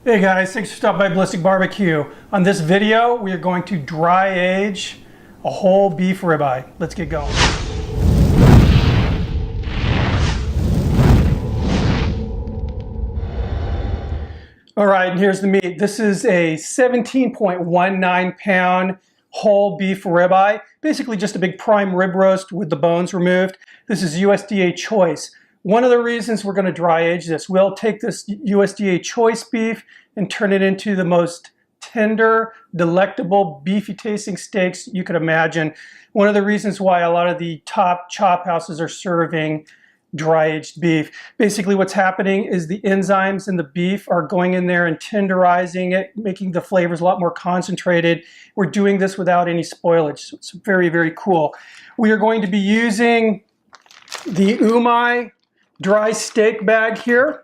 Hey guys, thanks for stopping by Ballistic Barbecue. On this video, we are going to dry age a whole beef ribeye. Let's get going. All right, and here's the meat. This is a 17.19 pound whole beef ribeye. Basically just a big prime rib roast with the bones removed. This is USDA choice. One of the reasons we're going to dry age this, we'll take this USDA choice beef and turn it into the most tender, delectable, beefy tasting steaks you could imagine. One of the reasons why a lot of the top chop houses are serving dry aged beef. Basically what's happening is the enzymes in the beef are going in there and tenderizing it, making the flavors a lot more concentrated. We're doing this without any spoilage. So it's very, very cool. We are going to be using the Umai dry steak bag here,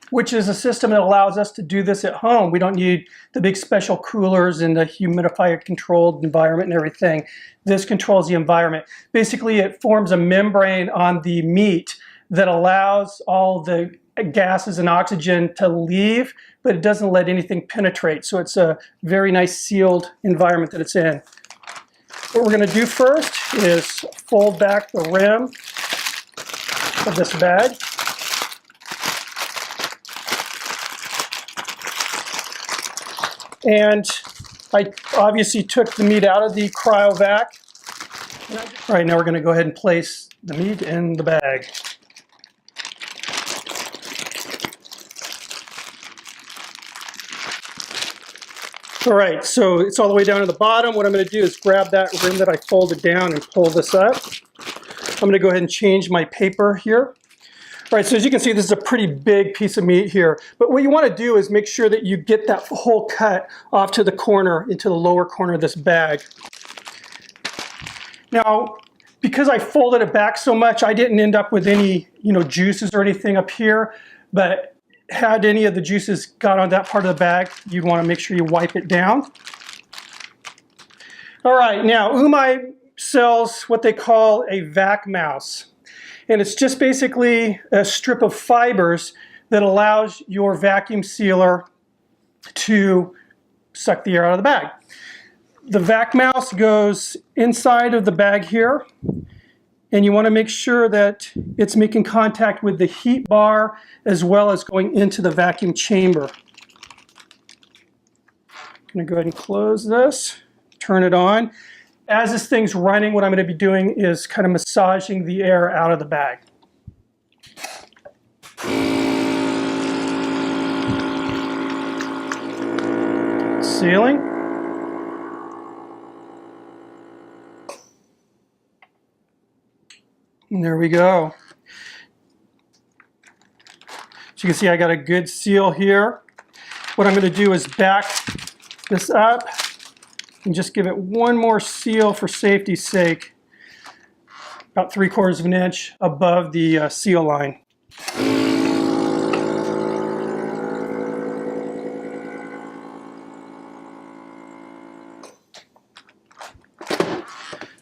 which is a system that allows us to do this at home. We don't need the big special coolers and the humidifier controlled environment and everything. This controls the environment. Basically, it forms a membrane on the meat that allows all the gases and oxygen to leave, but it doesn't let anything penetrate. So it's a very nice sealed environment that it's in. What we're gonna do first is fold back the rim of this bag. And I obviously took the meat out of the cryovac. All right, now we're going to go ahead and place the meat in the bag. All right, so it's all the way down to the bottom. What I'm going to do is grab that rim that I folded down and pull this up. I'm going to go ahead and change my paper here. All right, so as you can see, this is a pretty big piece of meat here. But what you want to do is make sure that you get that whole cut off to the corner, into the lower corner of this bag. Now, because I folded it back so much, I didn't end up with any, juices or anything up here. But had any of the juices got on that part of the bag, you'd want to make sure you wipe it down. All right, now Umai sells what they call a vac mouse. And it's just basically a strip of fibers that allows your vacuum sealer to suck the air out of the bag. The vac mouse goes inside of the bag here, and you want to make sure that it's making contact with the heat bar as well as going into the vacuum chamber. I'm going to go ahead and close this, turn it on. As this thing's running, what I'm going to be doing is kind of massaging the air out of the bag. Sealing. And there we go. So you can see I got a good seal here. What I'm going to do is back this up and just give it one more seal for safety's sake, about 3/4 of an inch above the seal line.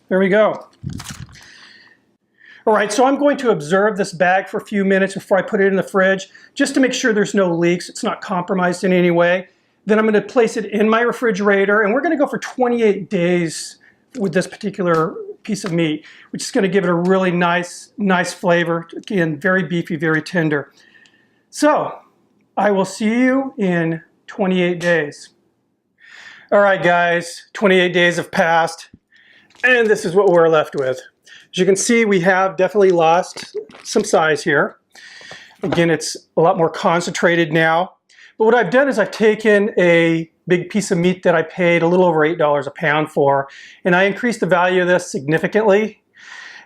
There we go. All right, so I'm going to observe this bag for a few minutes before I put it in the fridge, just to make sure there's no leaks, it's not compromised in any way. Then I'm going to place it in my refrigerator, and we're going to go for 28 days with this particular piece of meat, which is going to give it a really nice flavor. Again, very beefy, very tender. So I will see you in 28 days. All right, guys, 28 days have passed, and this is what we're left with. As you can see, we have definitely lost some size here. Again, it's a lot more concentrated now. But what I've done is I've taken a big piece of meat that I paid a little over $8 a pound for, and I increased the value of this significantly.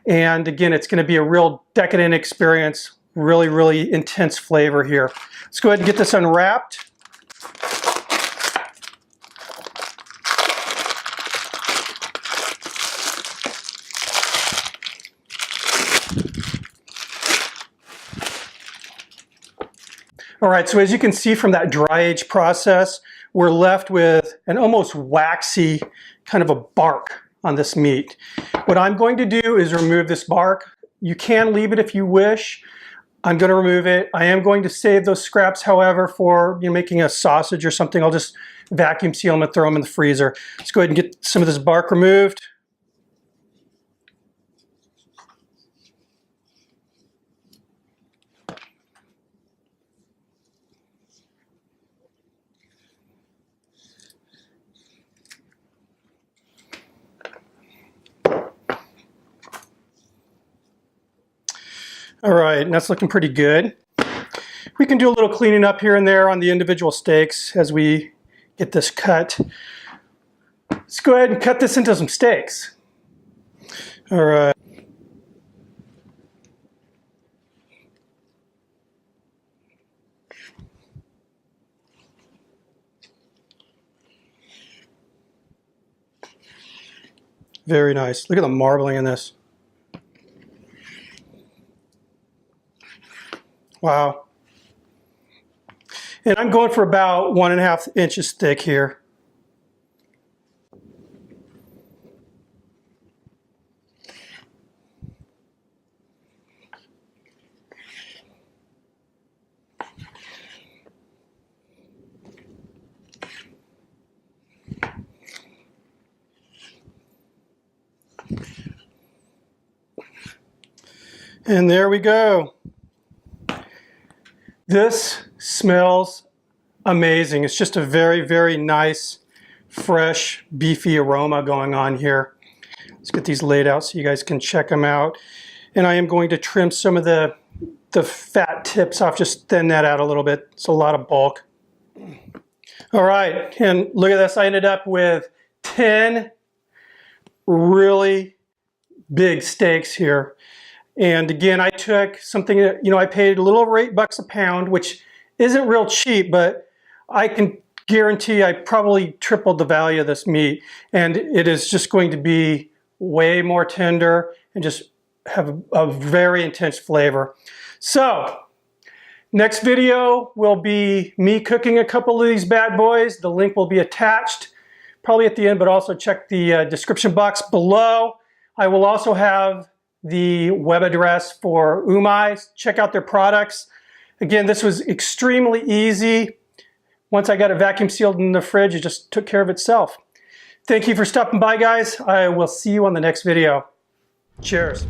And again, it's going to be a real decadent experience, really, really intense flavor here. Let's go ahead and get this unwrapped. All right, so as you can see from that dry age process, we're left with an almost waxy kind of a bark on this meat. What I'm going to do is remove this bark. You can leave it if you wish. I'm going to remove it. I am going to save those scraps, however, for making a sausage or something. I'll just vacuum seal them and throw them in the freezer. Let's go ahead and get some of this bark removed. All right, and that's looking pretty good. We can do a little cleaning up here and there on the individual steaks as we get this cut. Let's go ahead and cut this into some steaks. All right. Very nice. Look at the marbling in this. Wow. And I'm going for about 1.5 inches thick here. And there we go. This smells amazing. It's just a very, very nice, fresh, beefy aroma going on here. Let's get these laid out so you guys can check them out. And I am going to trim some of the fat tips off, just thin that out a little bit. It's a lot of bulk. All right, and look at this. I ended up with 10 really big steaks here. And again, I took something that, I paid a little over $8 a pound, which isn't real cheap, but I can guarantee I probably tripled the value of this meat. And it is just going to be way more tender and just have a very intense flavor. So, next video will be me cooking a couple of these bad boys. The link will be attached, probably at the end, but also check the description box below. I will also have the web address for Umai. Check out their products. Again, this was extremely easy. Once I got it vacuum sealed in the fridge, it just took care of itself. Thank you for stopping by, guys. I will see you on the next video. Cheers.